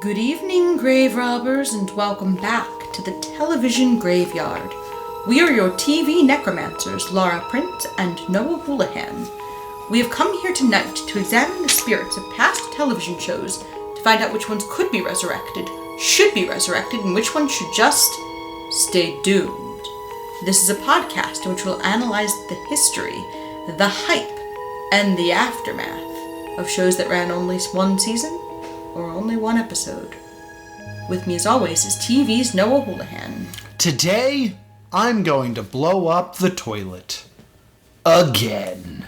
Good evening, grave robbers, and welcome back to the television graveyard. We are your TV necromancers, Laura Prince and Noah Houlihan. We have come here tonight to examine the spirits of past television shows to find out which ones could be resurrected, should be resurrected, and which ones should just stay doomed. This is a podcast in which we'll analyze the history, the hype, and the aftermath of shows that ran only one season or only one episode. With me as always is TV's Noah Houlihan. Today, I'm going to blow up the toilet. Again.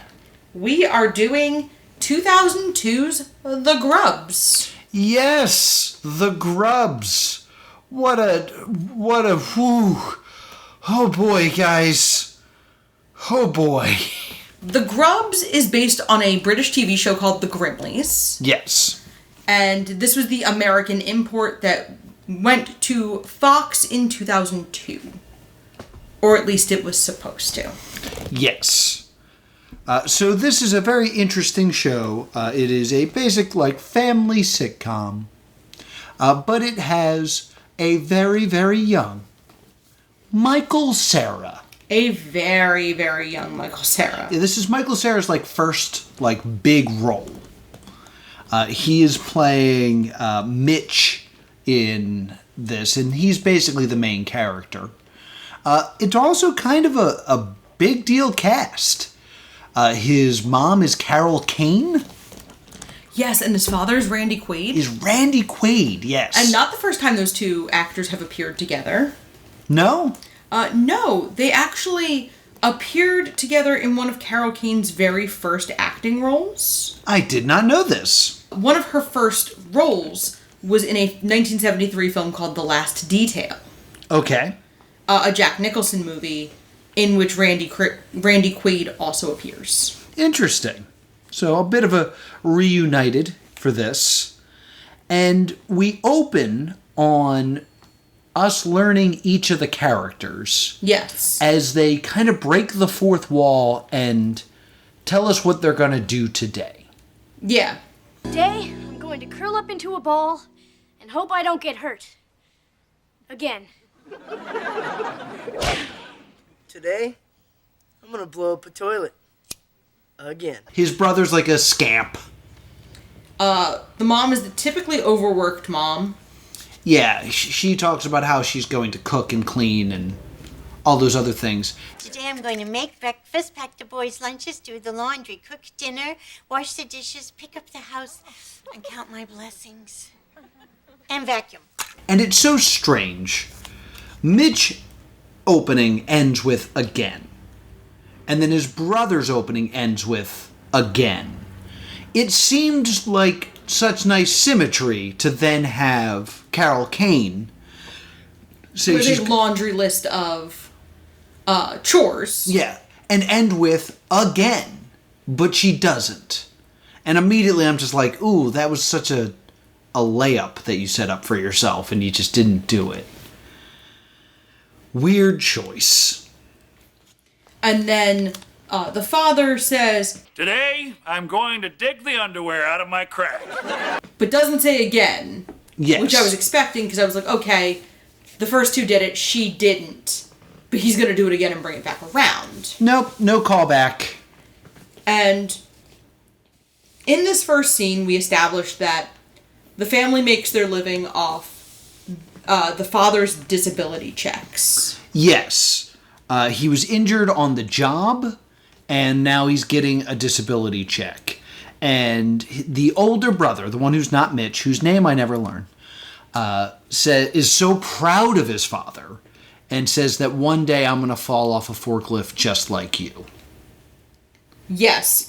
We are doing 2002's The Grubbs. Yes, The Grubbs. What a, whew. Oh boy, guys. Oh boy. The Grubbs is based on a British TV show called The Grimleys. Yes. And this was the American import that went to Fox in 2002. Or at least it was supposed to. Yes. So this is a very interesting show. It is a basic, family sitcom. But it has a very, very young Michael Cera. A very, very young Michael Cera. This is Michael Cera's, first, big role. He is playing Mitch in this, and he's basically the main character. It's also kind of a big deal cast. His mom is Carol Kane. Yes, and his father is Randy Quaid. Is Randy Quaid, yes. And not the first time those two actors have appeared together. No? No, they actually appeared together in one of Carol Kane's very first acting roles. I did not know this. One of her first roles was in a 1973 film called The Last Detail. Okay. A Jack Nicholson movie in which Randy Quaid also appears. Interesting. So a bit of a reunited for this. And we open on us learning each of the characters. Yes. As they kind of break the fourth wall and tell us what they're going to do today. Yeah. Today, I'm going to curl up into a ball and hope I don't get hurt. Again. Today, I'm gonna blow up a toilet. Again. His brother's like a scamp. The mom is the typically overworked mom. Yeah, she talks about how she's going to cook and clean and all those other things. Today I'm going to make breakfast, pack the boys' lunches, do the laundry, cook dinner, wash the dishes, pick up the house, and count my blessings. And vacuum. And it's so strange. Mitch opening ends with again. And then his brother's opening ends with again. It seemed like such nice symmetry to then have Carol Kane say With a laundry list of chores. Yeah, and end with again, but she doesn't. And immediately I'm just like, ooh, that was such a layup that you set up for yourself and you just didn't do it. Weird choice. And then the father says, "Today, I'm going to dig the underwear out of my crack." But doesn't say again. Yes. Which I was expecting because I was like, okay, the first two did it, she didn't. But he's going to do it again and bring it back around. Nope, no callback. And in this first scene, we established that the family makes their living off the father's disability checks. Yes. He was injured on the job, and now he's getting a disability check. And the older brother, the one who's not Mitch, whose name I never learn, is so proud of his father and says that one day I'm going to fall off a forklift just like you. Yes,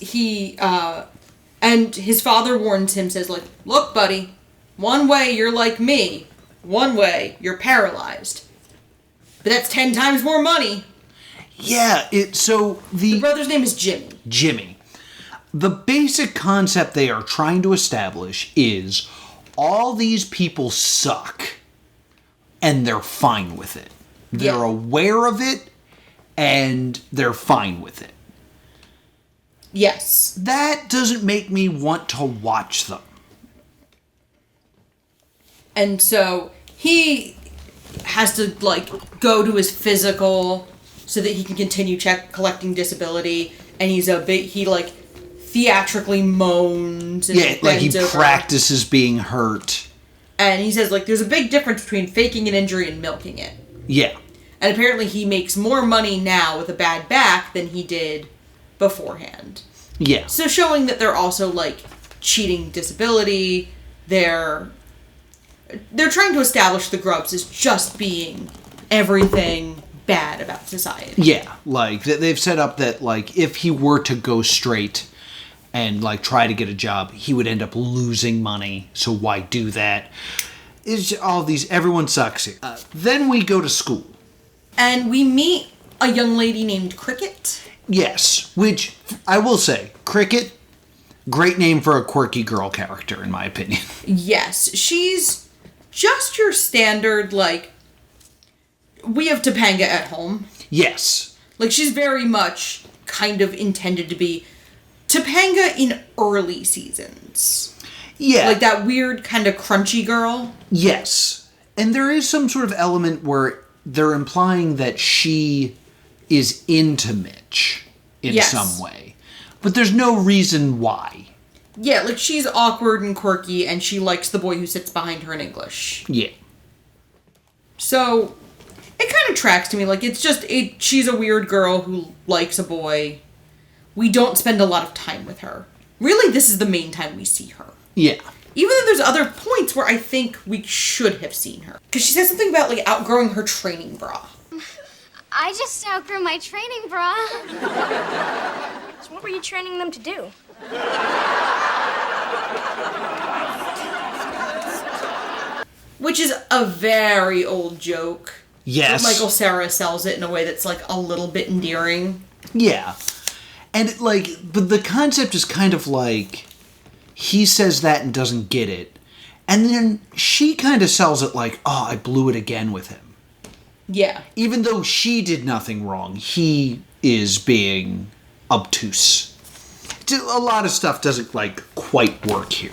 and his father warns him, says, look, buddy, one way you're like me, one way you're paralyzed. But that's 10 times more money. Yeah, the brother's name is Jimmy. Jimmy. The basic concept they are trying to establish is all these people suck, and they're fine with it. They're aware of it, and they're fine with it. Yes. That doesn't make me want to watch them. And so he has to, like, go to his physical so that he can continue collecting disability. And he, theatrically moans. And like he over. practices being hurt. And he says, like, there's a big difference between faking an injury and milking it. Yeah. And apparently he makes more money now with a bad back than he did beforehand. Yeah. So showing that they're also, like, cheating disability. They're trying to establish the Grubbs as just being everything bad about society. Yeah. Like, they've set up that, like, if he were to go straight and, like, try to get a job, he would end up losing money. So why do that? It's all these, everyone sucks here. Then we go to school. And we meet a young lady named Cricket. Yes, which, I will say, Cricket, great name for a quirky girl character, in my opinion. Yes, she's just your standard, like, we have Topanga at home. Yes. Like, she's very much kind of intended to be Topanga in early seasons. Yeah. Like that weird kind of crunchy girl. Yes. And there is some sort of element where they're implying that she is into Mitch in some way. But there's no reason why. Yeah, like she's awkward and quirky and she likes the boy who sits behind her in English. Yeah. So, it kind of tracks to me. Like, she's a weird girl who likes a boy. We don't spend a lot of time with her. Really, this is the main time we see her. Yeah. Even though there's other points where I think we should have seen her. Because she says something about, like, outgrowing her training bra. I just outgrew my training bra. So what were you training them to do? Which is a very old joke. Yes. But Michael Cera sells it in a way that's, like, a little bit endearing. Yeah. And, like, but the concept is kind of like, he says that and doesn't get it. And then she kind of sells it like, oh, I blew it again with him. Yeah. Even though she did nothing wrong, he is being obtuse. A lot of stuff doesn't, like, quite work here.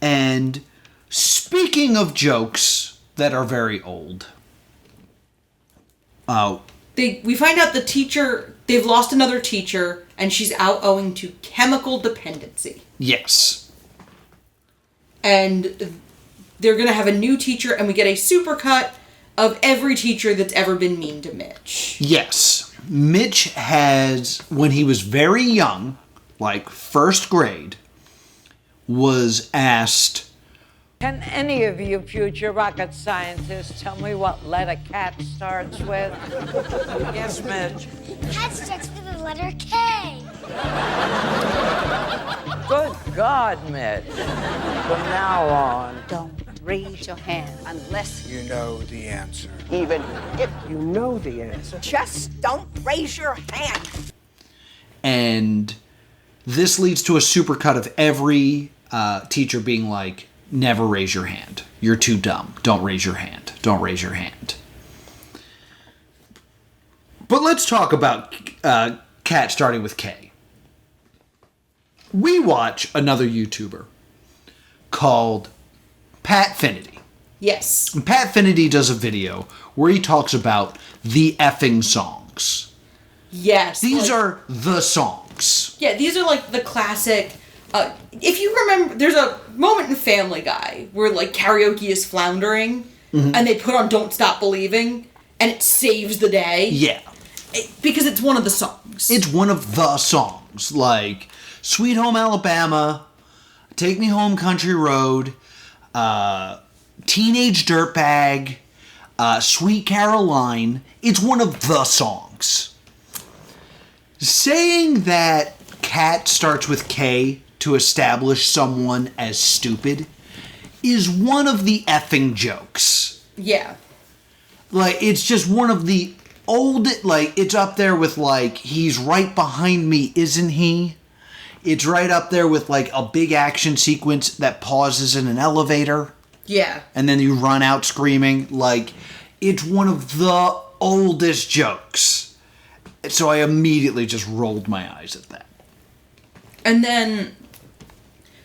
And speaking of jokes that are very old, we find out the teacher, they've lost another teacher, and she's out owing to chemical dependency. yes. And they're going to have a new teacher, and we get a supercut of every teacher that's ever been mean to Mitch. Yes. Mitch has, when he was very young, like first grade, was asked, Can any of you future rocket scientists tell me what letter cat starts with? Yes, Mitch. Cat starts with the letter K. Good God, Mitch. From now on, Don't raise your hand unless You know the answer. even if you know the answer. Just don't raise your hand. and this leads to a supercut of every teacher being like, never raise your hand. You're too dumb. Don't raise your hand. Don't raise your hand. But let's talk about Cat starting with K. We watch another YouTuber called Pat Finity. Yes. And Pat Finity does a video where he talks about the effing songs. Yes. These like- are the songs. Yeah, these are like the classic. If you remember, there's a moment in Family Guy where like karaoke is floundering, and they put on "Don't Stop Believing," and it saves the day. Yeah. Because it's one of the songs. It's one of the songs. Like Sweet Home Alabama, Take Me Home Country Road, Teenage Dirtbag, Sweet Caroline. It's one of the songs. Saying that Cat starts with K to establish someone as stupid is one of the effing jokes. Yeah. Like, it's just one of the old, like, it's up there with, like, he's right behind me, isn't he? It's right up there with, like, a big action sequence that pauses in an elevator. Yeah. And then you run out screaming. Like, it's one of the oldest jokes. So I immediately just rolled my eyes at that. And then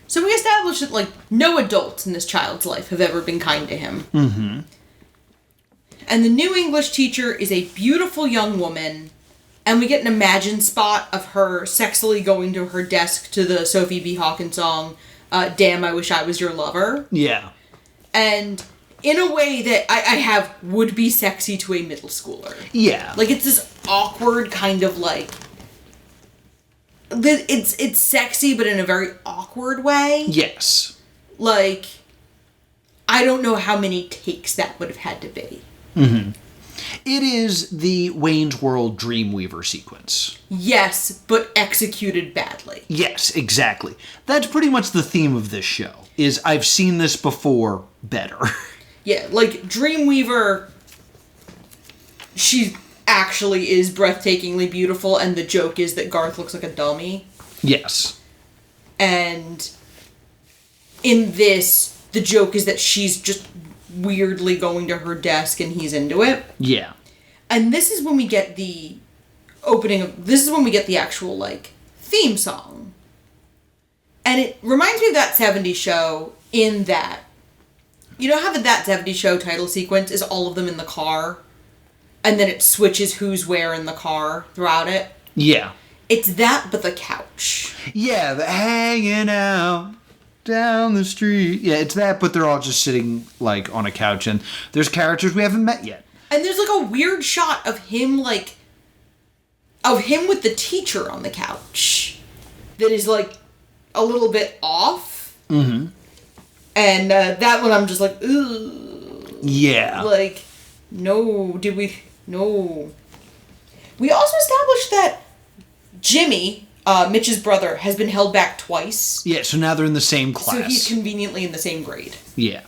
So we established that, like, no adults in this child's life have ever been kind to him. Mm-hmm. And the new English teacher is a beautiful young woman, and we get an Imagine spot of her sexily going to her desk to the Sophie B. Hawkins song, Damn, I Wish I Was Your Lover. Yeah. And in a way that I have would be sexy to a middle schooler. Yeah. Like, it's this awkward kind of, like... It's sexy, but in a very awkward way. Yes. Like, I don't know how many takes that would have had to be. Mm-hmm. It is the Wayne's World Dreamweaver sequence. Yes, but executed badly. Yes, exactly. That's pretty much the theme of this show, is I've seen this before better. Yeah, like, Dreamweaver, she actually is breathtakingly beautiful, and the joke is that Garth looks like a dummy. Yes. And in this, the joke is that she's just weirdly going to her desk and he's into it. Yeah. And this is when we get the this is when we get the actual, like, theme song. And it reminds me of That 70s Show in that, you know how the That 70s Show title sequence is all of them in the car? And then it switches who's where in the car throughout it? Yeah. It's that, but the couch. Yeah, the hanging out down the street. Yeah, it's that, but they're all just sitting, like, on a couch, and there's characters we haven't met yet. And there's, like, a weird shot of him, like, of him with the teacher on the couch that is, like, a little bit off. Mm-hmm. And that one I'm just like, ooh. Yeah. Like, no, no. We also established that Jimmy, Mitch's brother, has been held back twice. Yeah, so now they're in the same class. So he's conveniently in the same grade. Yeah.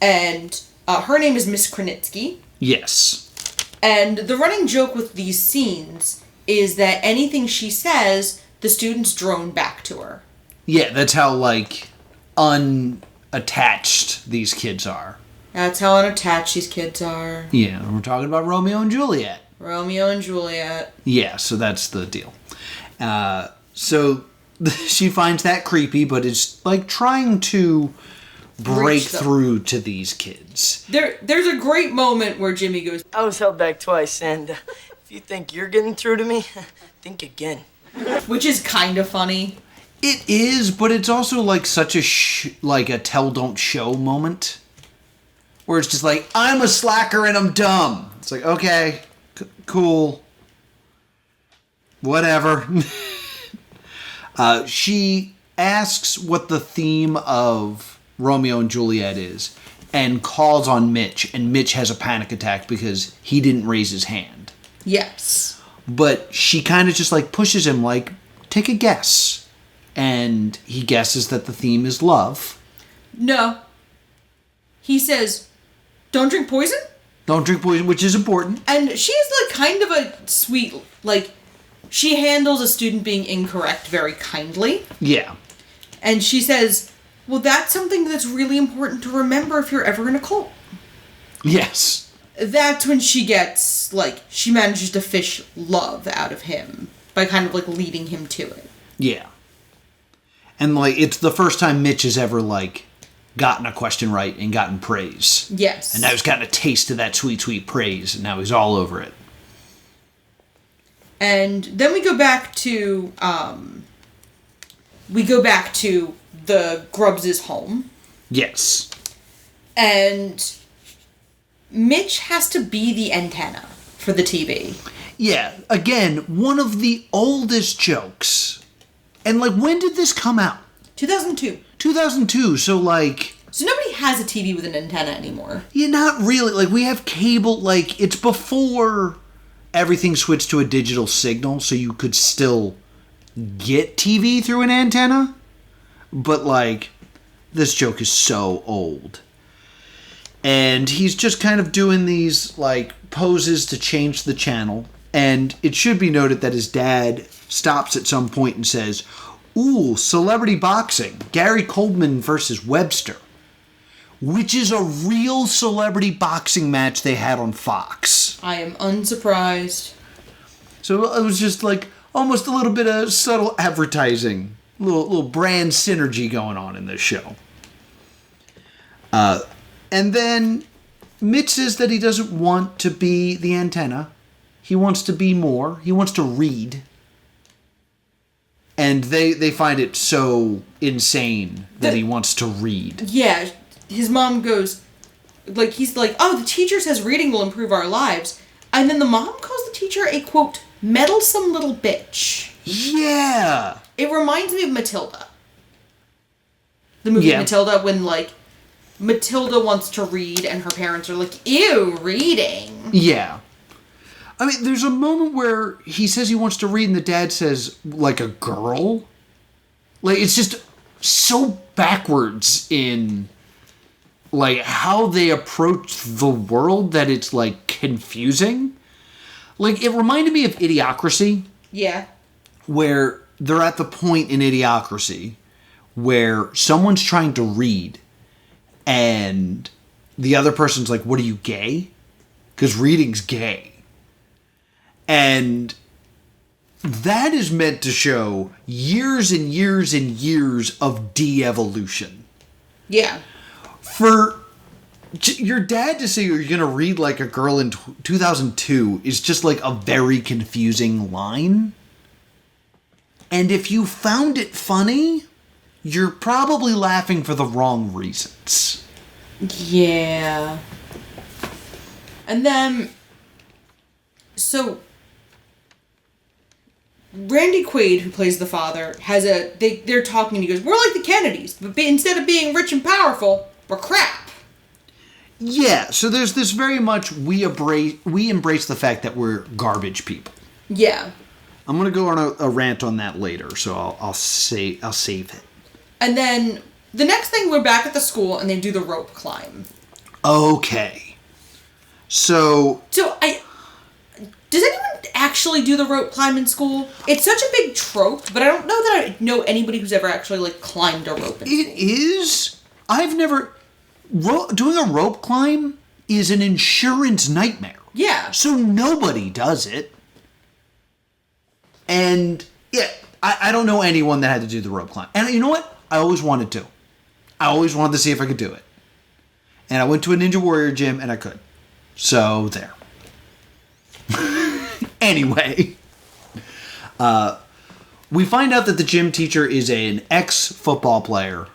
And her name is Miss Krenitsky. Yes. And the running joke with these scenes is that anything she says, the students drone back to her. Yeah, that's how, like, unattached these kids are. That's how unattached these kids are. Yeah, we're talking about Romeo and Juliet. Romeo and Juliet. Yeah, so that's the deal. So she finds that creepy, but is, like, trying to break through to these kids. There's a great moment where Jimmy goes, I was held back twice, and if you think you're getting through to me, think again. Which is kind of funny. It is, but it's also, like, such a like a tell don't show moment, where it's just like, I'm a slacker and I'm dumb. It's like, okay, cool, whatever. She asks what the theme of Romeo and Juliet is, and calls on Mitch, and Mitch has a panic attack because he didn't raise his hand. Yes. But she kind of just, like, pushes him, like, take a guess. And he guesses that the theme is love. No. He says, don't drink poison? Don't drink poison, which is important. And she's, like, kind of a sweet, like, she handles a student being incorrect very kindly. Yeah. And she says, well, that's something that's really important to remember if you're ever in a cult. Yes. That's when she gets, like, she manages to fish love out of him by kind of, like, leading him to it. Yeah. And, like, it's the first time Mitch has ever, like, gotten a question right and gotten praise. Yes. And now he's gotten a taste of that sweet, sweet praise, and now he's all over it. And then we go back to the Grubbs' home. Yes. And Mitch has to be the antenna for the TV. Yeah, again, one of the oldest jokes. And, like, when did this come out? 2002. 2002, so, like... So nobody has a TV with an antenna anymore. Yeah, not really. Like, we have cable, like, it's before everything switched to a digital signal, so you could still get TV through an antenna. But, like, this joke is so old. And he's just kind of doing these, like, poses to change the channel. And it should be noted that his dad stops at some point and says, ooh, celebrity boxing, Gary Coleman versus Webster. Which is a real celebrity boxing match they had on Fox. I am unsurprised. So it was just, like, almost a little bit of subtle advertising little brand synergy going on in this show. And then Mitch says that he doesn't want to be the antenna. He wants to be more. He wants to read. And they find it so insane that he wants to read. Yeah, his mom goes, like, he's like, oh, the teacher says reading will improve our lives. And then the mom calls the teacher a, quote, meddlesome little bitch. Yeah. It reminds me of Matilda. The movie Matilda, when, like, Matilda wants to read and her parents are like, ew, reading. Yeah. I mean, there's a moment where he says he wants to read and the dad says, like, a girl? Like, it's just so backwards in, like, how they approach the world that it's, like, confusing. Like, it reminded me of Idiocracy. Yeah. Where they're at the point in Idiocracy where someone's trying to read and the other person's like, what are you, gay? Because reading's gay. And that is meant to show years and years and years of de-evolution. Yeah. For your dad to say you're going to read like a girl in 2002 is just like a very confusing line. And if you found it funny, you're probably laughing for the wrong reasons. Yeah. And then, so, Randy Quaid, who plays the father, they're talking and he goes, we're like the Kennedys, but instead of being rich and powerful, we're crap. Yeah, so there's this very much, we embrace the fact that we're garbage people. Yeah. I'm going to go on a rant on that later, so I'll save it. And then the next thing, we're back at the school and they do the rope climb. Okay. So does anyone actually do the rope climb in school? It's such a big trope, but I don't know that I know anybody who's ever actually, like, climbed a rope in school. It is. I've never... doing a rope climb is an insurance nightmare. Yeah. So nobody does it. And, yeah, I don't know anyone that had to do the rope climb. And you know what? I always wanted to. I always wanted to see if I could do it. And I went to a Ninja Warrior gym, and I could. So, there. Anyway. We find out that the gym teacher is an ex-football player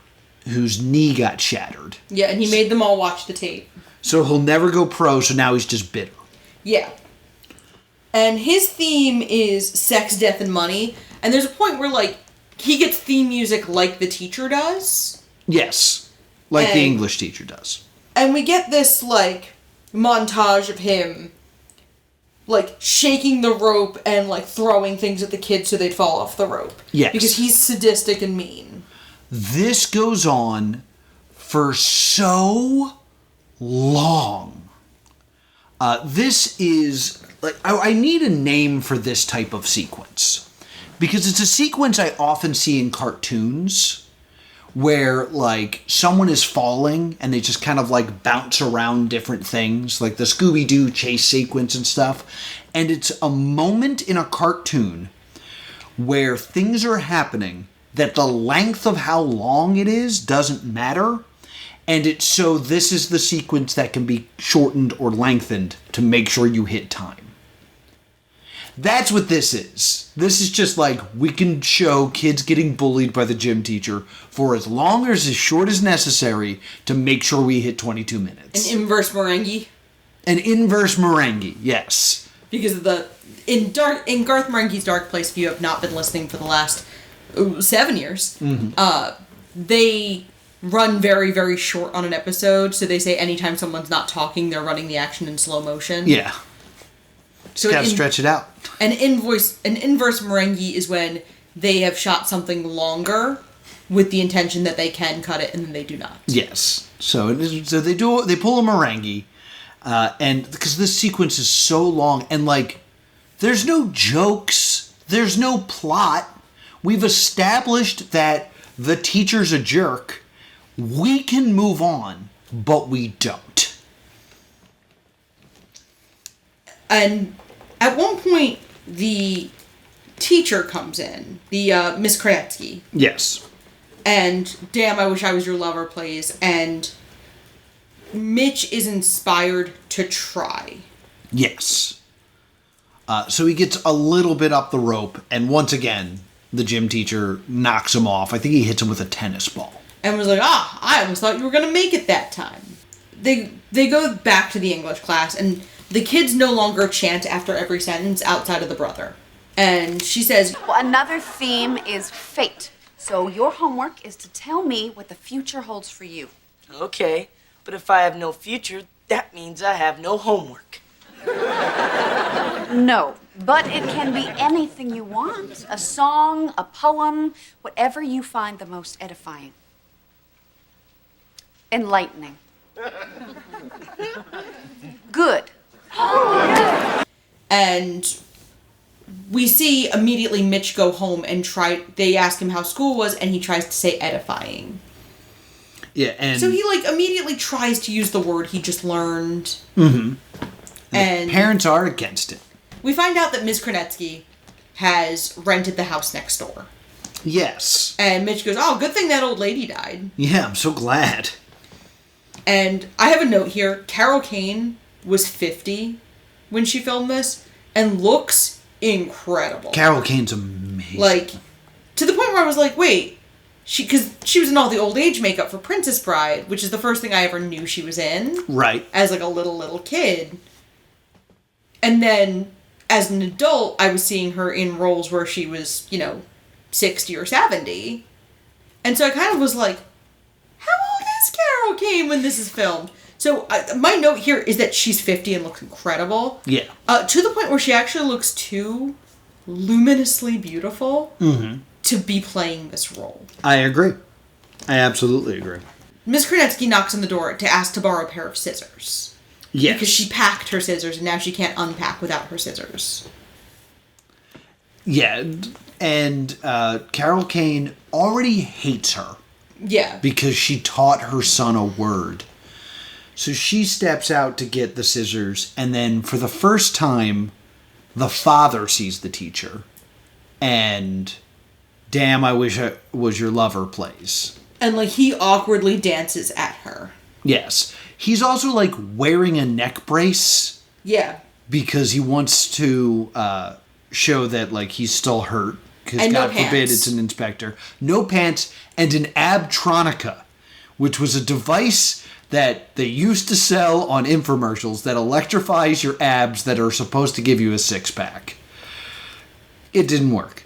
whose knee got shattered. Yeah, and he made them all watch the tape. So he'll never go pro, so now he's just bitter. Yeah. And his theme is sex, death, and money. And there's a point where, like, he gets theme music like the teacher does. Yes. Like the English teacher does. And we get this, like, montage of him, like, shaking the rope and, like, throwing things at the kids so they'd fall off the rope. Yes. Because he's sadistic and mean. This goes on for so long. This is, like, I need a name for this type of sequence. Because it's a sequence I often see in cartoons where, like, someone is falling and they just kind of, like, bounce around different things, like the Scooby-Doo chase sequence and stuff. And it's a moment in a cartoon where things are happening that the length of how long it is doesn't matter. And it's so this is the sequence that can be shortened or lengthened to make sure you hit time. That's what this is. This is just like, we can show kids getting bullied by the gym teacher for as long or as short as necessary to make sure we hit 22 minutes. An inverse merengue. An inverse merengue, yes. Because of in Garth Marenghi's Dark Place, if you have not been listening for the last 7 years, they run very, very short on an episode. So they say anytime someone's not talking, they're running the action in slow motion. Yeah. Just gotta stretch it out. An inverse merengue is when they have shot something longer with the intention that they can cut it and then they do not. Yes. So they pull a merengue, and because this sequence is so long, and like, there's no jokes, there's no plot. We've established that the teacher's a jerk. We can move on, but we don't. And at one point, the teacher comes in, the Miss Krenetsky. Yes. And Damn, I Wish I Was Your Lover plays, and Mitch is inspired to try. Yes. So he gets a little bit up the rope, and once again, the gym teacher knocks him off. I think he hits him with a tennis ball. And was like, I almost thought you were going to make it that time. They go back to the English class, and the kids no longer chant after every sentence outside of the brother. And she says, Well, another theme is fate. So your homework is to tell me what the future holds for you. Okay, but if I have no future, that means I have no homework. No, but it can be anything you want. A song, a poem, whatever you find the most edifying. Enlightening. Good. and we see immediately Mitch go home and they ask him how school was, and he tries to say edifying. Yeah, and so he immediately tries to use the word he just learned. Mm-hmm. And parents are against it. We find out that Ms. Krenetsky has rented the house next door. Yes. And Mitch goes, "Oh, good thing that old lady died." Yeah, I'm so glad. And I have a note here. Carol Kane was 50 when she filmed this and looks incredible. Carol Kane's amazing. To the point where I was like, wait, because she was in all the old age makeup for Princess Bride, which is the first thing I ever knew she was in. Right. As a little kid. And then as an adult, I was seeing her in roles where she was, 60 or 70. And so I kind of was like, how old is Carol Kane when this is filmed? So my note here is that she's 50 and looks incredible. Yeah. To the point where she actually looks too luminously beautiful to be playing this role. I agree. I absolutely agree. Ms. Krenetsky knocks on the door to ask to borrow a pair of scissors. Yes. Because she packed her scissors and now she can't unpack without her scissors. Yeah, and Carol Kane already hates her. Yeah. Because she taught her son a word. So she steps out to get the scissors, and then for the first time, the father sees the teacher, and Damn, I Wish I Was Your Lover plays. And he awkwardly dances at her. Yes. He's also wearing a neck brace. Yeah. Because he wants to show that he's still hurt. Because God no forbid it's an inspector. No pants and an abtronica, which was a device that they used to sell on infomercials that electrifies your abs that are supposed to give you a six-pack. It didn't work.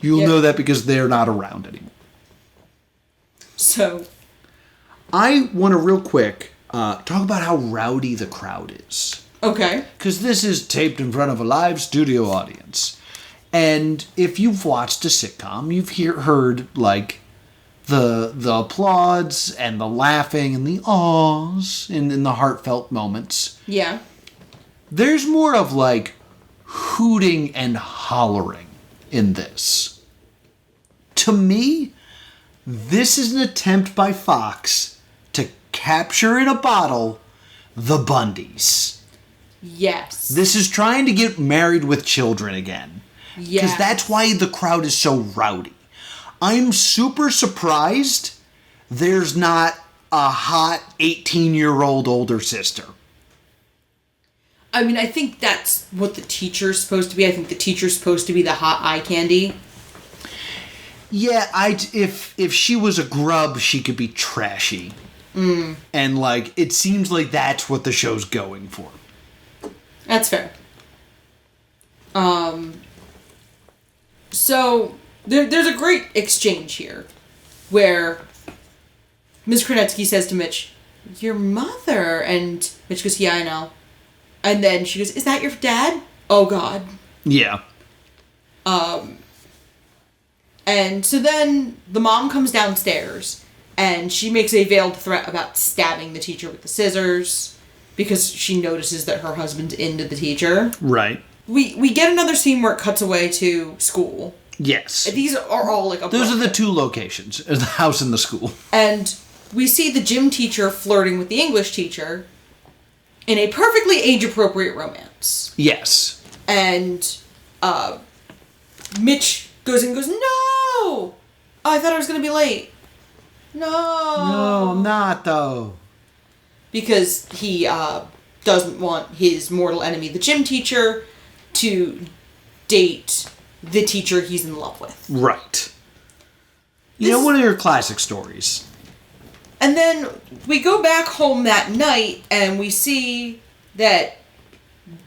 You'll know that because they're not around anymore. So, I want to real quick talk about how rowdy the crowd is. Okay. Because this is taped in front of a live studio audience. And if you've watched a sitcom, you've heard the applause and the laughing and the awes in the heartfelt moments. Yeah. There's more of hooting and hollering in this. To me, this is an attempt by Fox to capture in a bottle the Bundys. Yes. This is trying to get Married with Children again. Yeah. Because that's why the crowd is so rowdy. I'm super surprised there's not a hot 18-year-old older sister. I mean, I think that's what the teacher's supposed to be. I think the teacher's supposed to be the hot eye candy. Yeah, if she was a grub, she could be trashy. Mm. And it seems like that's what the show's going for. That's fair. So there's a great exchange here where Ms. Krenetsky says to Mitch, "Your mother," and Mitch goes, "Yeah, I know." And then she goes, "Is that your dad?" Oh God. Yeah. And so then the mom comes downstairs and she makes a veiled threat about stabbing the teacher with the scissors because she notices that her husband's into the teacher. Right. We get another scene where it cuts away to school. Yes. These are all Those are the two locations, the house and the school. And we see the gym teacher flirting with the English teacher in a perfectly age-appropriate romance. Yes. And Mitch goes in and goes, no! Oh, I thought I was going to be late. No. No, I'm not, though. Because he doesn't want his mortal enemy, the gym teacher, to date the teacher he's in love with. Right. One of your classic stories. And then we go back home that night, and we see that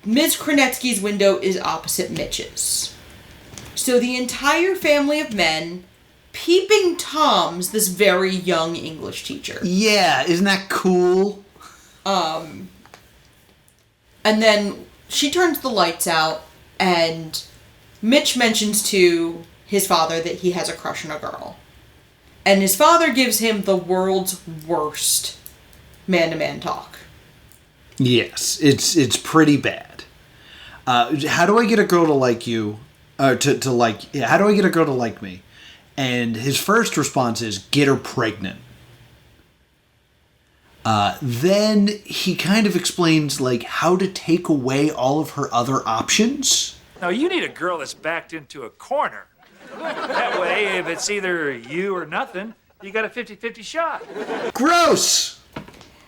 Ms. Kronetsky's window is opposite Mitch's. So the entire family of men peeping Tom's this very young English teacher. Yeah, isn't that cool? And then she turns the lights out, and Mitch mentions to his father that he has a crush on a girl. And his father gives him the world's worst man-to-man talk. Yes, it's pretty bad. How do I get a girl to like you? How do I get a girl to like me? And his first response is, get her pregnant. Then he kind of explains, how to take away all of her other options. Now, you need a girl that's backed into a corner. That way, if it's either you or nothing, you got a 50-50 shot. Gross!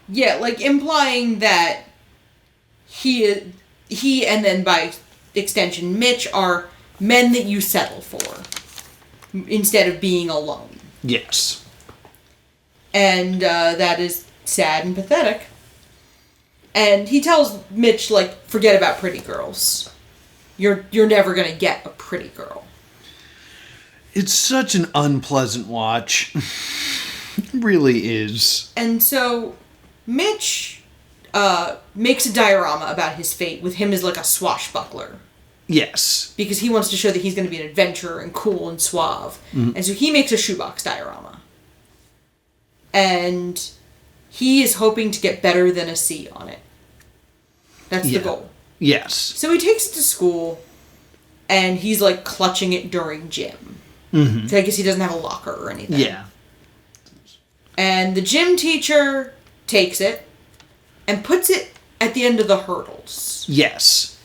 Yeah, implying that he and then by extension Mitch are men that you settle for instead of being alone. Yes. And that is sad and pathetic. And he tells Mitch, forget about pretty girls. You're never gonna get a pretty girl. It's such an unpleasant watch. It really is. And so Mitch makes a diorama about his fate with him as a swashbuckler. Yes. Because he wants to show that he's going to be an adventurer and cool and suave. Mm-hmm. And so he makes a shoebox diorama. And he is hoping to get better than a C on it. That's the goal. Yes. So he takes it to school, and he's clutching it during gym. Mm-hmm. So I guess he doesn't have a locker or anything. Yeah. And the gym teacher takes it and puts it at the end of the hurdles. Yes.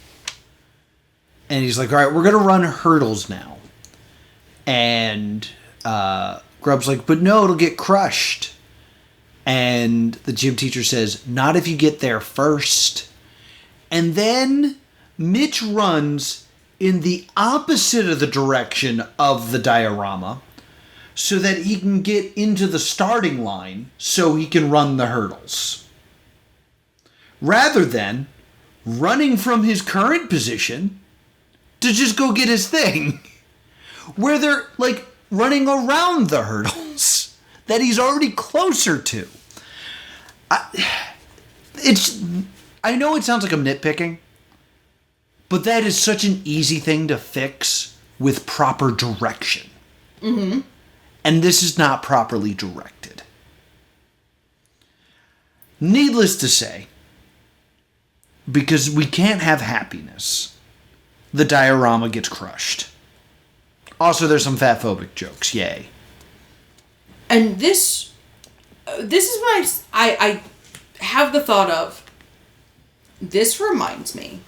And he's like, all right, we're going to run hurdles now. And Grubbs but no, it'll get crushed. And the gym teacher says, not if you get there first. And then Mitch runs in the opposite of the direction of the diorama so that he can get into the starting line so he can run the hurdles. Rather than running from his current position to just go get his thing, where they're running around the hurdles that he's already closer to. I know it sounds like I'm nitpicking, but that is such an easy thing to fix with proper direction. Mm-hmm. And this is not properly directed. Needless to say, because we can't have happiness, the diorama gets crushed. Also, there's some fatphobic jokes. Yay. And this is when I have the thought of, this reminds me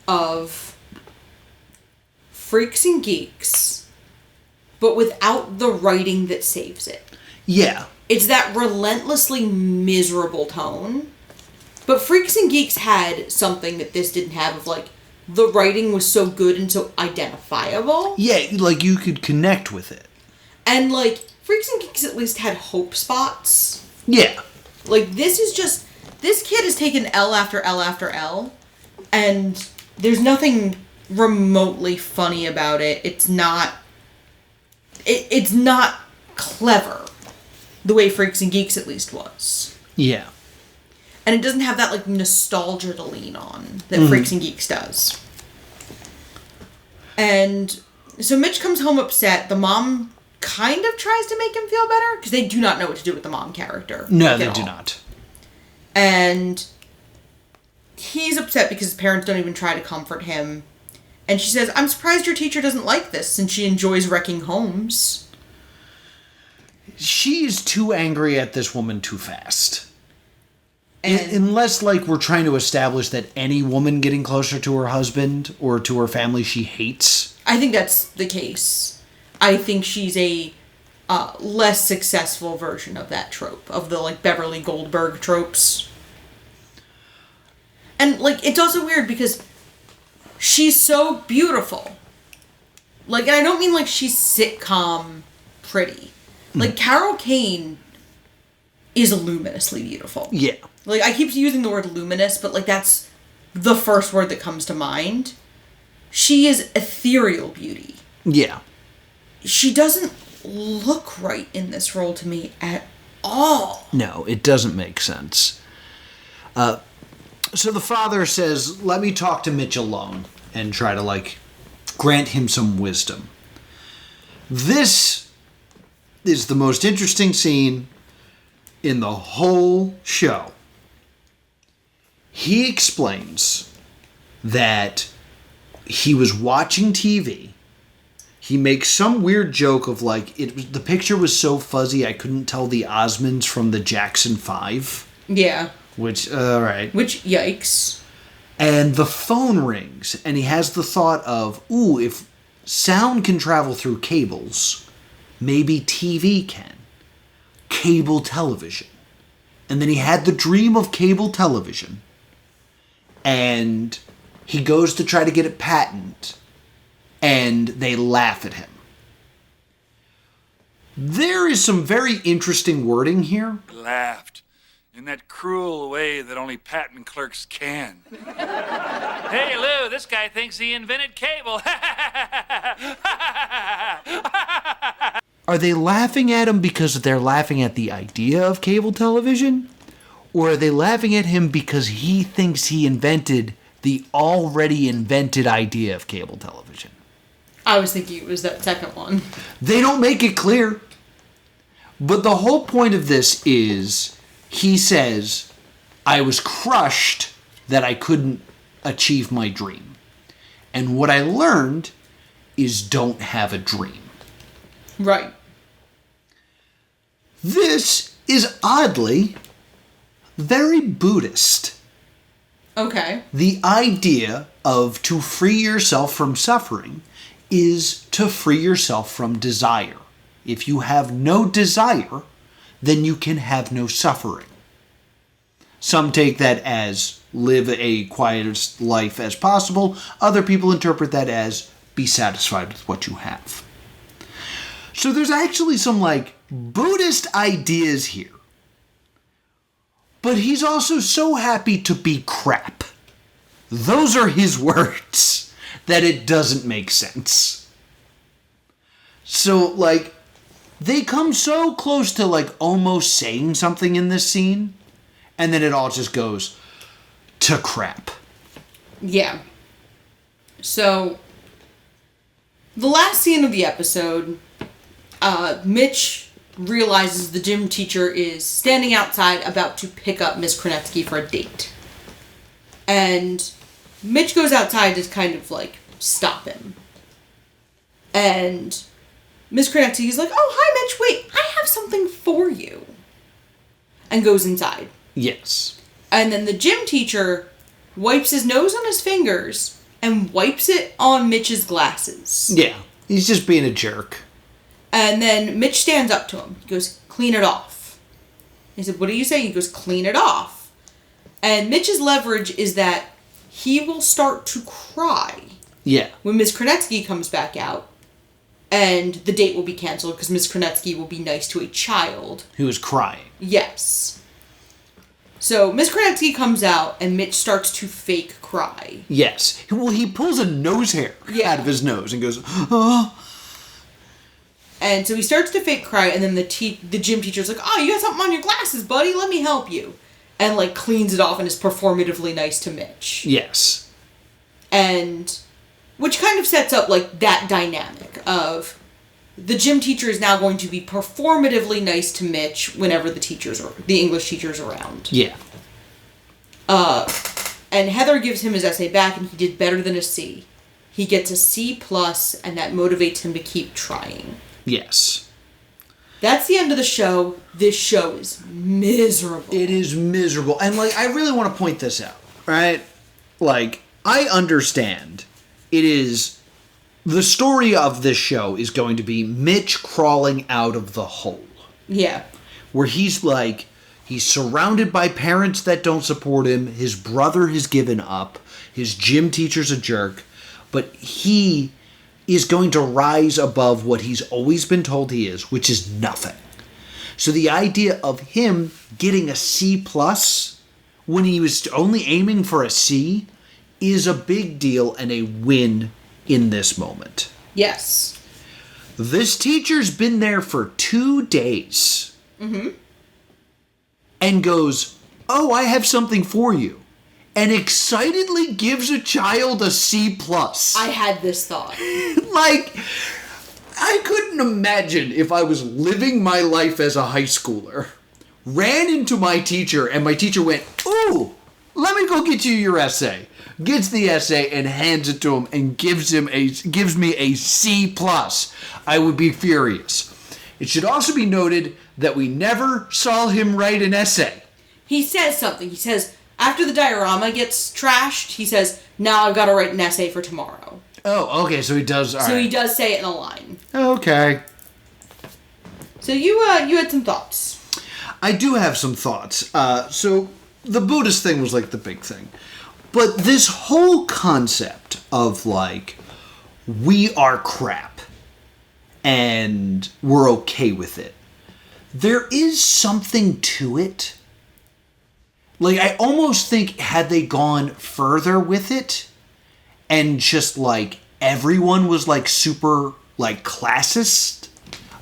of Freaks and Geeks, but without the writing that saves it. Yeah. It's that relentlessly miserable tone. But Freaks and Geeks had something that this didn't have of the writing was so good and so identifiable. Yeah, you could connect with it. And Freaks and Geeks at least had hope spots. Yeah. This is just, this kid has taken L after L after L, and there's nothing remotely funny about it. It's not clever, the way Freaks and Geeks at least was. Yeah. And it doesn't have that, nostalgia to lean on that Freaks and Geeks does. And so Mitch comes home upset. The mom kind of tries to make him feel better, because they do not know what to do with the mom character. No, they do not. And he's upset because his parents don't even try to comfort him. And she says, I'm surprised your teacher doesn't like this, since she enjoys wrecking homes. She is too angry at this woman too fast. Unless, we're trying to establish that any woman getting closer to her husband or to her family she hates I think that's the case. I think she's a less successful version of that trope, of the, like, Beverly Goldberg tropes. And, like, it's also weird because she's so beautiful. Like, and I don't mean, like, she's sitcom pretty. Like, Carol Kane is luminously beautiful. Yeah. Like, I keep using the word luminous, but, like, that's the first word that comes to mind. She is ethereal beauty. Yeah. She doesn't look right in this role to me at all. No, it doesn't make sense. So the father says, let me talk to Mitch alone and try to, like, grant him some wisdom. This is the most interesting scene in the whole show. He explains that he was watching TV. He makes some weird joke of, like, the picture was so fuzzy I couldn't tell the Osmonds from the Jackson 5. Yeah. Which, alright. Which, yikes. And the phone rings, and he has the thought of, ooh, if sound can travel through cables, maybe TV can. Cable television. And then he had the dream of cable television. And he goes to try to get it patented, and they laugh at him. There is some very interesting wording here. Laughed in that cruel way that only patent clerks can. Hey, Lou, this guy thinks he invented cable. Are they laughing at him because they're laughing at the idea of cable television? Or are they laughing at him because he thinks he invented the already invented idea of cable television? I was thinking it was that second one. They don't make it clear. But the whole point of this is, he says, I was crushed that I couldn't achieve my dream. And what I learned is don't have a dream. Right. This is oddly very Buddhist. Okay. The idea of to free yourself from suffering is to free yourself from desire. If you have no desire, then you can have no suffering. Some take that as live a quietest life as possible. Other people interpret that as be satisfied with what you have. So there's actually some, like, Buddhist ideas here. But he's also so happy to be crap. Those are his words, that it doesn't make sense. So, like, they come so close to, like, almost saying something in this scene, and then it all just goes to crap. Yeah. So, the last scene of the episode, Mitch realizes the gym teacher is standing outside about to pick up Miss Kronetsky for a date. And Mitch goes outside to kind of, like, stop him. And Miss Kronetsky's like, oh, hi, Mitch, wait, I have something for you. And goes inside. Yes. And then the gym teacher wipes his nose on his fingers and wipes it on Mitch's glasses. Yeah, he's just being a jerk. And then Mitch stands up to him. He goes, clean it off. He said, what do you say? He goes, clean it off. And Mitch's leverage is that he will start to cry. Yeah. When Miss Kronetsky comes back out. And the date will be canceled because Miss Kronetsky will be nice to a child. Who is crying. Yes. So Miss Kronetsky comes out and Mitch starts to fake cry. Yes. Well, he pulls a nose hair out of his nose and goes, oh. And so he starts to fake cry, and then the gym teacher's like, oh, you got something on your glasses, buddy, let me help you. And, like, cleans it off and is performatively nice to Mitch. Yes. And, which kind of sets up, like, that dynamic of the gym teacher is now going to be performatively nice to Mitch whenever the English teacher's around. Yeah. And Heather gives him his essay back, and he did better than a C. He gets a C+, and that motivates him to keep trying. Yes. That's the end of the show. This show is miserable. It is miserable. And, like, I really want to point this out, right? Like, I understand it is The story of this show is going to be Mitch crawling out of the hole. Yeah. Where he's surrounded by parents that don't support him. His brother has given up. His gym teacher's a jerk. But he is going to rise above what he's always been told he is, which is nothing. So the idea of him getting a C+ when he was only aiming for a C is a big deal and a win in this moment. Yes. This teacher's been there for 2 days. Mm-hmm. And goes, "Oh, I have something for you." And excitedly gives a child a C+. I had this thought. Like, I couldn't imagine if I was living my life as a high schooler, ran into my teacher, and my teacher went, "Ooh, let me go get you your essay." Gets the essay and hands it to him and gives me a C+. I would be furious. It should also be noted that we never saw him write an essay. He says something. He says, after the diorama gets trashed, he says, "Now I've got to write an essay for tomorrow." Oh, okay, so he does. All right. He does say it in a line. Okay. So you had some thoughts. I do have some thoughts. So the Buddhist thing was like the big thing. But this whole concept of like, we are crap and we're okay with it. There is something to it. Like, I almost think had they gone further with it and just like everyone was like super like classist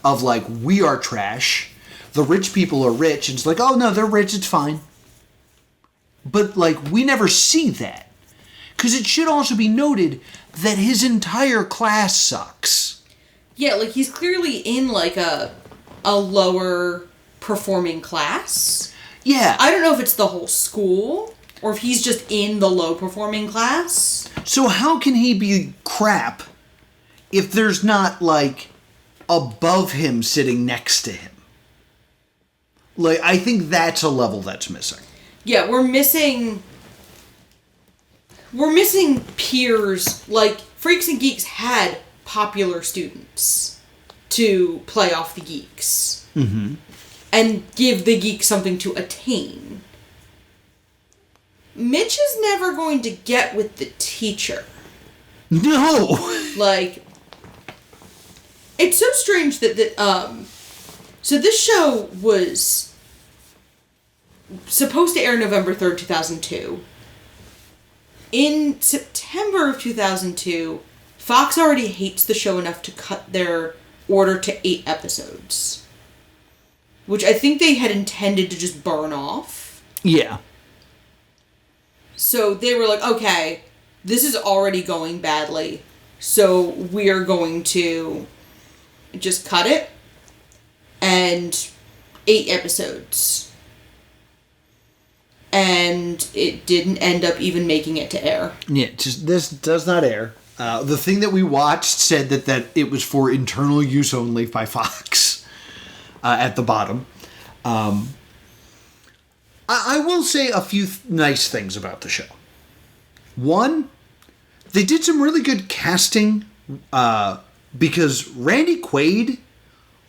of like, we are trash. The rich people are rich. And it's like, oh no, they're rich. It's fine. But like, we never see that. Because it should also be noted that his entire class sucks. Yeah, like he's clearly in like a lower performing class. Yeah. I don't know if it's the whole school or if he's just in the low performing class. So how can he be crap if there's not like above him sitting next to him? Like, I think that's a level that's missing. Yeah, we're missing peers. Like, Freaks and Geeks had popular students to play off the geeks. Mm-hmm. And give the geeks something to attain. Mitch is never going to get with the teacher. No! Like, it's so strange that so this show was supposed to air November 3rd, 2002. In September of 2002, Fox already hates the show enough to cut their order to 8 episodes. Which I think they had intended to just burn off. Yeah. So they were like, okay, this is already going badly, so we're going to just cut it. And 8 episodes. And it didn't end up even making it to air. Yeah, just this does not air. The thing that we watched said that it was for internal use only by Fox at the bottom. I will say a few nice things about the show. One, they did some really good casting because Randy Quaid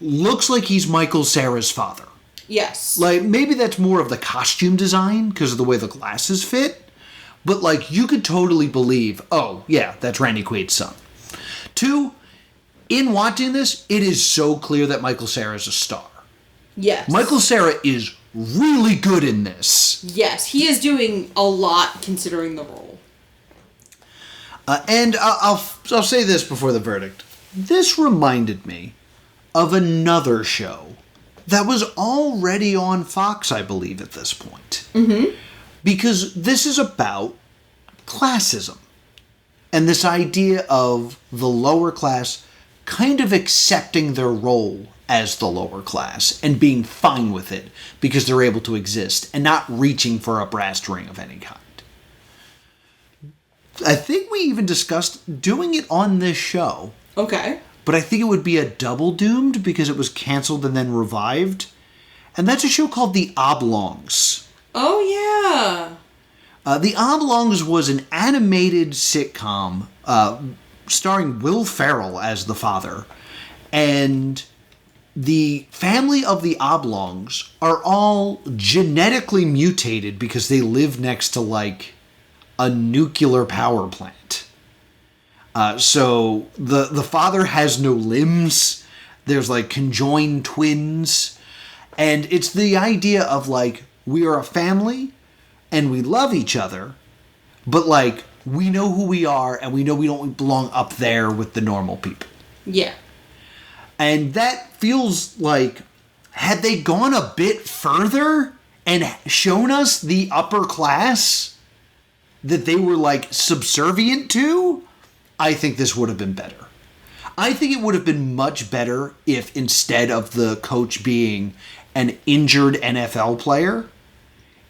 looks like he's Michael Cera's father. Yes. Like, maybe that's more of the costume design because of the way the glasses fit. But, like, you could totally believe, oh, yeah, that's Randy Quaid's son. 2, in watching this, it is so clear that Michael Cera is a star. Yes. Michael Cera is really good in this. Yes, he is doing a lot considering the role. And I'll say this before the verdict. This reminded me of another show that was already on Fox, I believe, at this point. Mm-hmm. Because this is about classism. And this idea of the lower class kind of accepting their role as the lower class and being fine with it because they're able to exist and not reaching for a brass ring of any kind. I think we even discussed doing it on this show. Okay. But I think it would be a double doomed because it was canceled and then revived. And that's a show called The Oblongs. Oh, yeah. The Oblongs was an animated sitcom starring Will Ferrell as the father. And the family of the Oblongs are all genetically mutated because they live next to, like, a nuclear power plant. So the father has no limbs. There's, like, conjoined twins. And it's the idea of, like, we are a family and we love each other, but, like, we know who we are and we know we don't belong up there with the normal people. Yeah. And that feels like, had they gone a bit further and shown us the upper class that they were, like, subservient to, I think this would have been better. I think it would have been much better if, instead of the coach being an injured NFL player,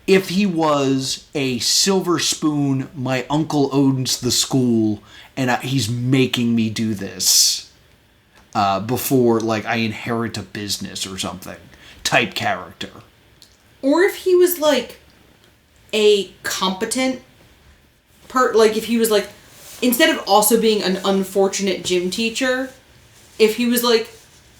if he was a silver spoon, my uncle owns the school, and he's making me do this. Before, like, I inherit a business or something type character. Or if he was, like, a competent like, if he was, like, instead of also being an unfortunate gym teacher, if he was, like,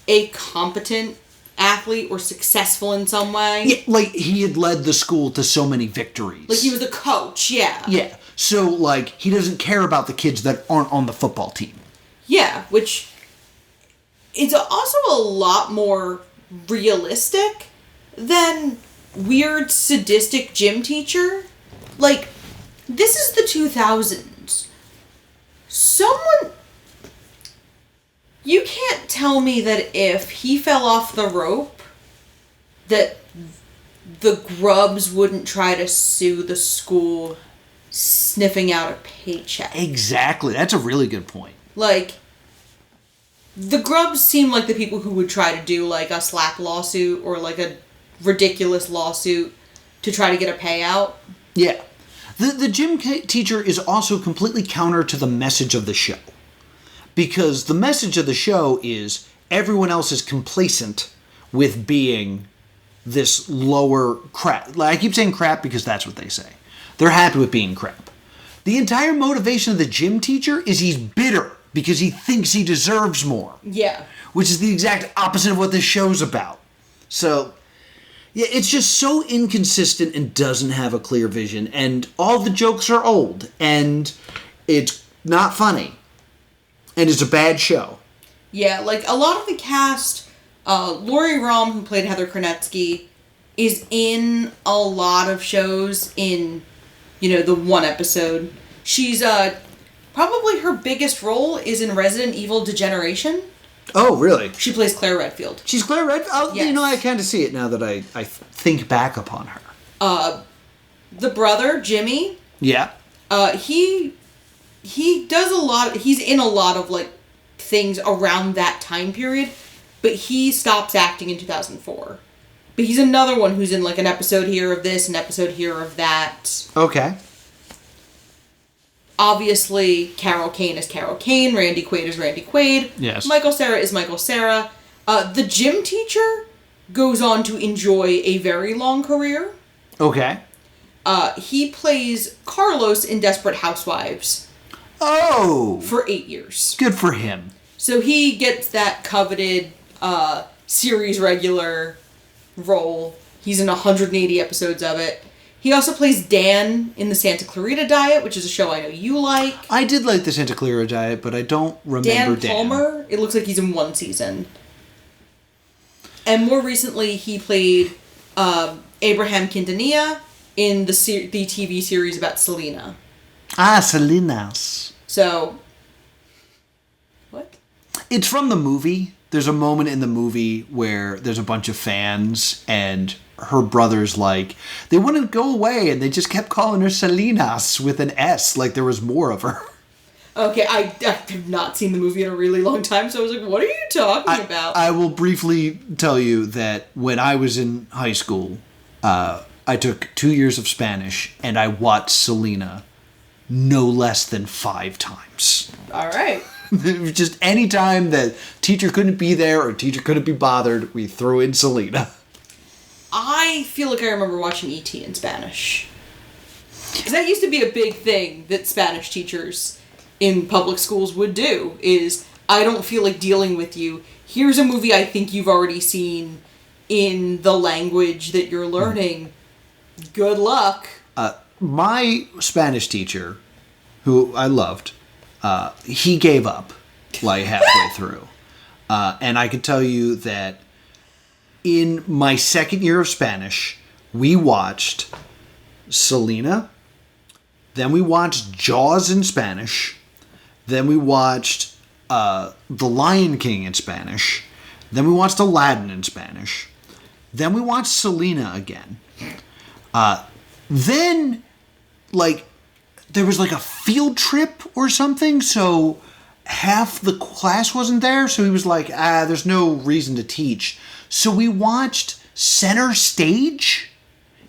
a competent athlete or successful in some way. Yeah, like, he had led the school to so many victories. Like, he was a coach, yeah. Yeah, so, like, he doesn't care about the kids that aren't on the football team. Yeah, which... it's also a lot more realistic than weird, sadistic gym teacher. Like, this is the 2000s. Someone... you can't tell me that if he fell off the rope, that the Grubbs wouldn't try to sue the school sniffing out a paycheck. Exactly. That's a really good point. Like... the Grubbs seem like the people who would try to do, like, a slap lawsuit or, like, a ridiculous lawsuit to try to get a payout. Yeah. The gym teacher is also completely counter to the message of the show. Because the message of the show is everyone else is complacent with being this lower crap. Like, I keep saying crap because that's what they say. They're happy with being crap. The entire motivation of the gym teacher is he's bitter because he thinks he deserves more. Yeah. Which is the exact opposite of what this show's about. So, yeah, it's just so inconsistent and doesn't have a clear vision. And all the jokes are old. And it's not funny. And it's a bad show. Yeah, like, a lot of the cast, Lori Rom, who played Heather Kronetsky, is in a lot of shows in, you know, the one episode. She's, probably her biggest role is in Resident Evil Degeneration. Oh, really? She plays Claire Redfield. She's Claire Redfield? Oh, yes. You know, I kind of see it now that I think back upon her. The brother, Jimmy. Yeah. He does a lot, he's in a lot of, like, things around that time period, but he stops acting in 2004. But he's another one who's in, like, an episode here of this, an episode here of that. Okay. Obviously, Carol Kane is Carol Kane, Randy Quaid is Randy Quaid. Yes. Michael Cera is Michael Cera. The gym teacher goes on to enjoy a very long career. Okay. He plays Carlos in Desperate Housewives. Oh! For 8 years. Good for him. So he gets that coveted series regular role. He's in 180 episodes of it. He also plays Dan in the Santa Clarita Diet, which is a show I know you like. I did like the Santa Clarita Diet, but I don't remember Dan. Palmer, it looks like he's in one season. And more recently, he played Abraham Quintanilla in the TV series about Selena. Ah, Selena's. So, what? It's from the movie. There's a moment in the movie where there's a bunch of fans and her brother's like, they wouldn't go away and they just kept calling her Selena's with an S, like there was more of her. Okay, I have not seen the movie in a really long time, so I was like, what are you talking about? I will briefly tell you that when I was in high school, I took 2 years of Spanish and I watched Selena no less than 5 times. All right. Just any time that teacher couldn't be there or teacher couldn't be bothered, we threw in Selena. I feel like I remember watching E.T. in Spanish. Because that used to be a big thing that Spanish teachers in public schools would do, is I don't feel like dealing with you. Here's a movie I think you've already seen in the language that you're learning. Good luck. My Spanish teacher, who I loved, he gave up like halfway through. And I can tell you that in my second year of Spanish, we watched Selena, then we watched Jaws in Spanish, then we watched The Lion King in Spanish, then we watched Aladdin in Spanish, then we watched Selena again. Then, like, there was like a field trip or something, so half the class wasn't there, so he was like, there's no reason to teach. So we watched Center Stage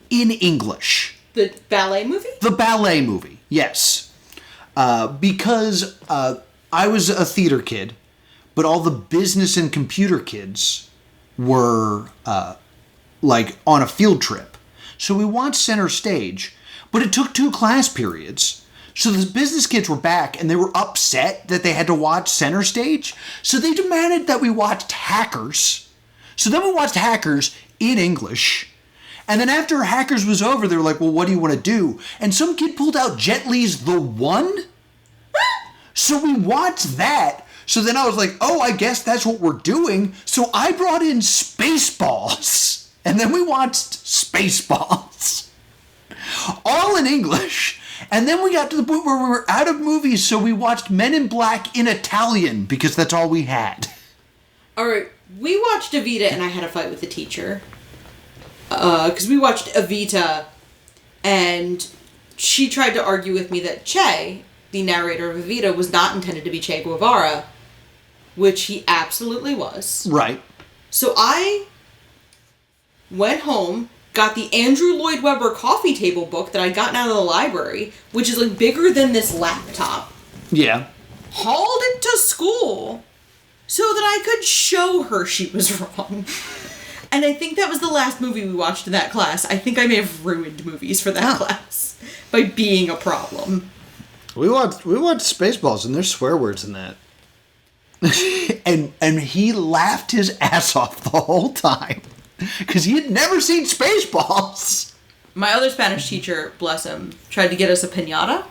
in English. The ballet movie? The ballet movie, yes. Because I was a theater kid, but all the business and computer kids were like on a field trip. So we watched Center Stage, but it took 2 class periods. So the business kids were back and they were upset that they had to watch Center Stage. So they demanded that we watched Hackers. So then we watched Hackers in English. And then after Hackers was over, they were like, well, what do you want to do? And some kid pulled out Jet Li's The One. So we watched that. So then I was like, oh, I guess that's what we're doing. So I brought in Spaceballs. And then we watched Spaceballs. All in English. And then we got to the point where we were out of movies, so we watched Men in Black in Italian, because that's all we had. Alright, we watched Evita, and I had a fight with the teacher. Because we watched Evita, and she tried to argue with me that Che, the narrator of Evita, was not intended to be Che Guevara, which he absolutely was. Right. So I went home, got the Andrew Lloyd Webber coffee table book that I'd gotten out of the library, which is like bigger than this laptop. Yeah. Hauled it to school so that I could show her she was wrong. And I think that was the last movie we watched in that class. I think I may have ruined movies for that class by being a problem. We watched Spaceballs, and there's swear words in that. and he laughed his ass off the whole time. Because he had never seen Spaceballs. My other Spanish teacher, bless him, tried to get us a piñata.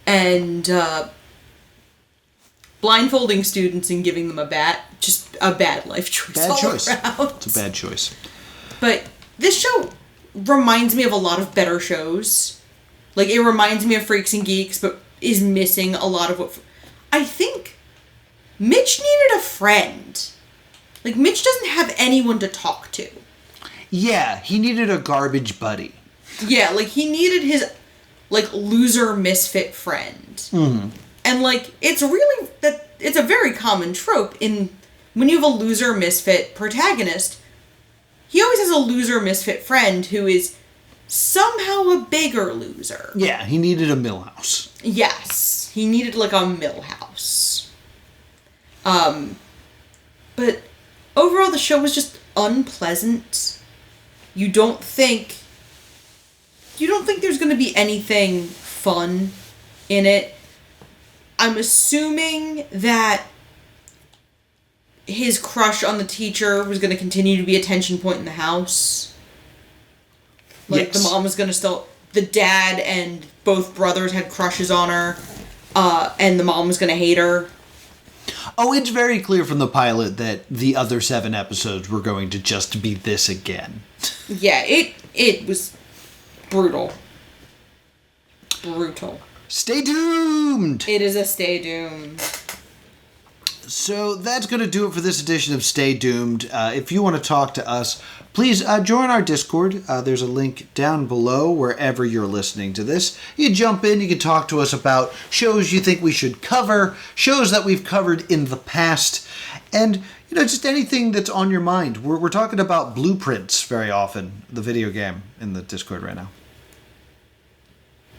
And blindfolding students and giving them a bat, just a bad life choice. Bad choice. Around. It's a bad choice. But this show reminds me of a lot of better shows. Like, it reminds me of Freaks and Geeks, but is missing a lot of what... I think Mitch needed a friend. Like, Mitch doesn't have anyone to talk to. Yeah, he needed a garbage buddy. Yeah, like, he needed his, like, loser misfit friend. Mm-hmm. And, like, it's really, it's a very common trope in, when you have a loser misfit protagonist, he always has a loser misfit friend who is somehow a bigger loser. Yeah, he needed a Millhouse. Yes, he needed, like, a Millhouse. But overall, the show was just unpleasant. You don't think there's going to be anything fun in it. I'm assuming that his crush on the teacher was going to continue to be a tension point in the house. Like, yes. The mom was going to still... The dad and both brothers had crushes on her, and the mom was going to hate her. Oh, it's very clear from the pilot that the other 7 episodes were going to just be this again. Yeah, it was brutal. Brutal. Stay doomed! It is a stay doomed. So that's going to do it for this edition of Stay Doomed. If you want to talk to us, please join our Discord. There's a link down below wherever you're listening to this. You can jump in, you can talk to us about shows you think we should cover, shows that we've covered in the past, and just anything that's on your mind. We're talking about Blueprints very often, the video game, in the Discord right now.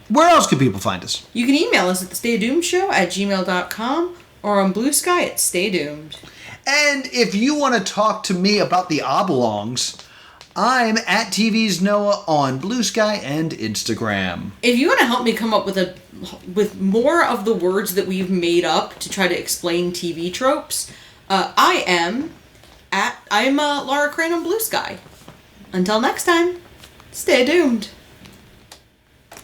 Where else can people find us? You can email us at thestaydoomedshow@gmail.com or on Blue Sky at Stay Doomed. And if you want to talk to me about the Oblongs, I'm at TV's Noah on Blue Sky and Instagram. If you want to help me come up with more of the words that we've made up to try to explain TV tropes, I'm Laura Crane on Blue Sky. Until next time, stay doomed.